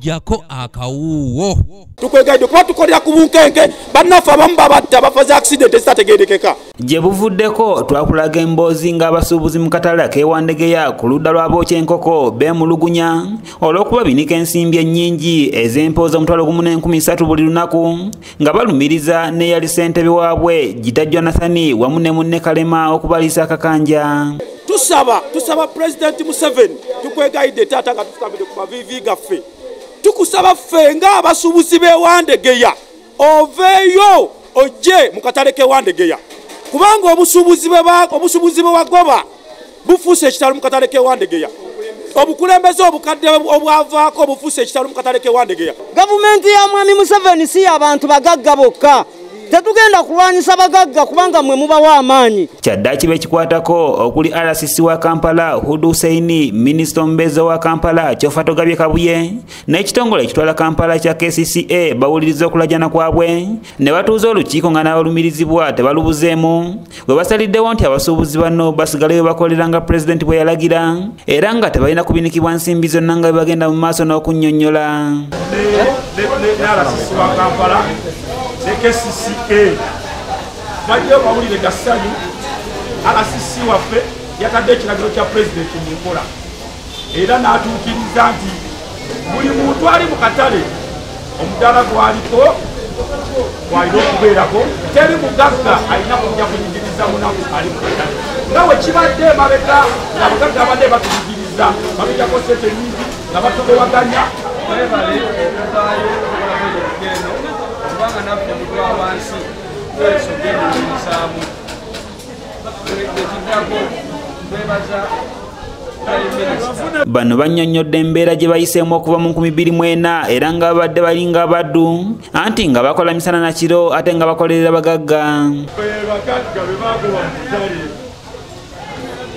jako akawuwo tukwegaide kuba tukolera ku bunkenke bannaffe abamu babatta bafaze accident ezitategedekeka. Gye buvuddeko twakulaga emboozi ng'abasuubuzi mu katale k'ewandegeya ku ludda lwa Bokyenkoko beemulugunya olw'okuba binika ensimbi ennyingi ez'empooza omutwalo gumu n'enkumi ssatu buli lunaku nga balumiriza n'eyali ssentebe waabwe Gitajjo Nathani wamu ne munne Kalema okubaliisa akakanja. Tusaba President Museveni tukwegaide taata nga tufukamire ku mavivi gaffe tukusaba ffe ng'abasuubuzi b'ewandegeya oveeyo ojje mu katale k'ewandegeya kubanga obusuubuzi bwe wagoba bufuuse ekitalo mu katale k'ewandegeya obukulembeze obukadde obwavaako bufuuse ekitalo mu katale k'ewandegeya. Gavumenti ya Mwami Museveni si abantu bagagga bokka. Tetugenda kulwanyisa bagagga kubanga mwe mubawa amaanyi. Kyaddaaki bekikwatako okuli RCC wa Kampala Hudu Hussein, Minisita Omubeezi wa Kampala Kyofa Togabye Kabuye n'ekitongole ekitwala Kampala kya KCCA bawuliriza okulajana kwabwe ne batuuza olukiiko nga n'abalumirizibwa tebalubuzeemu bwe basaliddewo nti abasuubuzi bano basigale we bakolera nga Pulezidenti bwe yalagira era nga tebalina kubinikibwa nsimbi zonna nga bwe bagenda mu maaso n'okunnyonnyola. KCCA bajja bawulire gasanyu RCC waffe yatadde ekiragiro kya Pulezidenti mu nkola era n'atuukiriza nti buli muntu ali mu katale omudaala gwaliko gwalina okubeerako teri mugagga alina kujja kunyigiriza munaku ali mu katale nga bwe kibadde emabega nga abagagga abadde batuyigiriza babijjako ssente nnyingi nga batubewaganya webale okuvaayo okulamu kubanga naffe mutwa wansi twesogenda okumusaamu ekiddako twebaza bano bannyonnyodde embeera gye bayiseemu okuva mu 2004 era nga babadde balinga abaddu anti nga bakola misana na kiro ate nga bakolerera bagagga. Bagagga be bagoba mu butale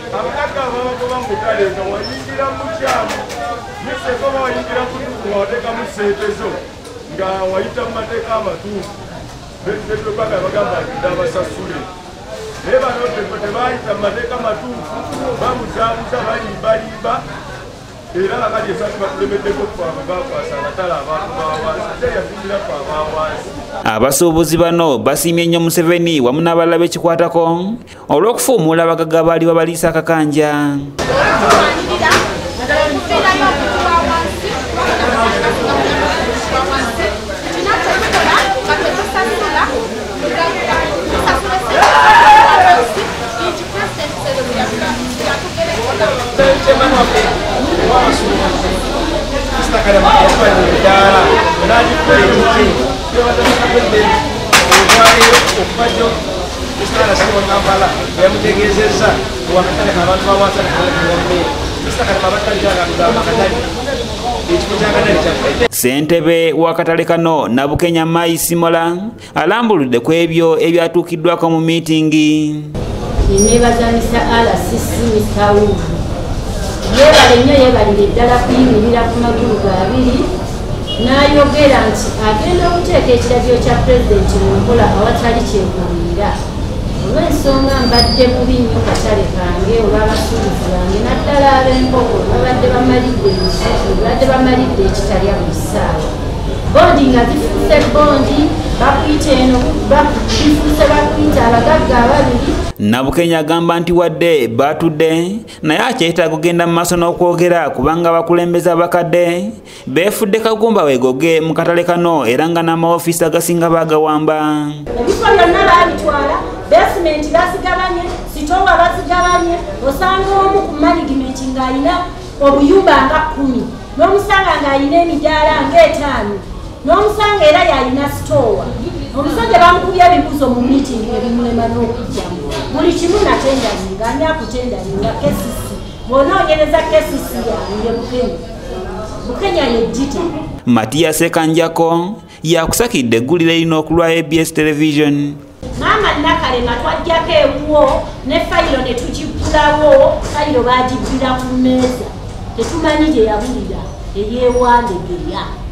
abagagga ababagoba mu butale nga wayingira mu kyamu nesekoba wayingira ku ntuku nga wateekamu ssente zo nga wayita mu mateeka amatuufu betwebaga bagamba nti abasasule naye bano tebayita mu mateeka amatuufu bamuzaabuza balimbalimba era nakati esatu batulemeddeko kwabwe bakwasa abatala abantu bawansi ate yazingira ku abawansi. Abasuubuzi bano basiimye nnyo Museveni wamu n'abalala bekikwatako olw'okufuumuula abagagga baali babaliisa akakanja. Ssentebe w'akatale kano Nabukenya Mai Simola alambuludde ku ebyo ebyatuukiddwako mu miitingi. Neebazanyisa RCC Mr. Wuvu yeebale nnyo yeebalire ddala kuyimirira ku magulu gaabiri n'ayogera nti agenda okuteeka ekiragiro kya Pulezidenti mu nkola awatali kyekulira olw'ensonga mbadde mubi nnyo katale kange olw'abasuubuzi bange naddala ab'enkoko babadde bamalidde olusuku babadde bamalidde ekitalya buli ssaawa bondi nga zifuuse bondi bakuyita eno bifuuse bakuyita abagagga ababiri. Nabukenya agamba nti wadde batudde naye akyetaaga kugenda mu maaso n'okwogera kubanga abakulembeze abakadde beefudde kagumba weegoge mu katale kano era nga n'amaofiisi agasinga baagawamba. Ebifo byonna baabitwala besimenti basigabanye sitowa basigabanye osanga omu ku management ng'alina obuyumba nga 10 n'omusanga ng'alina emidaala nga 5 n'omusanga era yalina sitowa omusajja bamukubye ebibuuzo mu meeting ebimulema n'okujjamu buli kimu natendalinga ani akutendalinga KCC bw'onoonyereza KCC yange Bukenya yejjita. Matias Sekanjako yakusakidde eggulire erina okulwa ABS Television. Maama Nakalema twajjako ewuwo ne fayiro ne tukigulawo fayiro baagibbira ku mmeeza tetumanyi gye yabulira eyeewandegeya.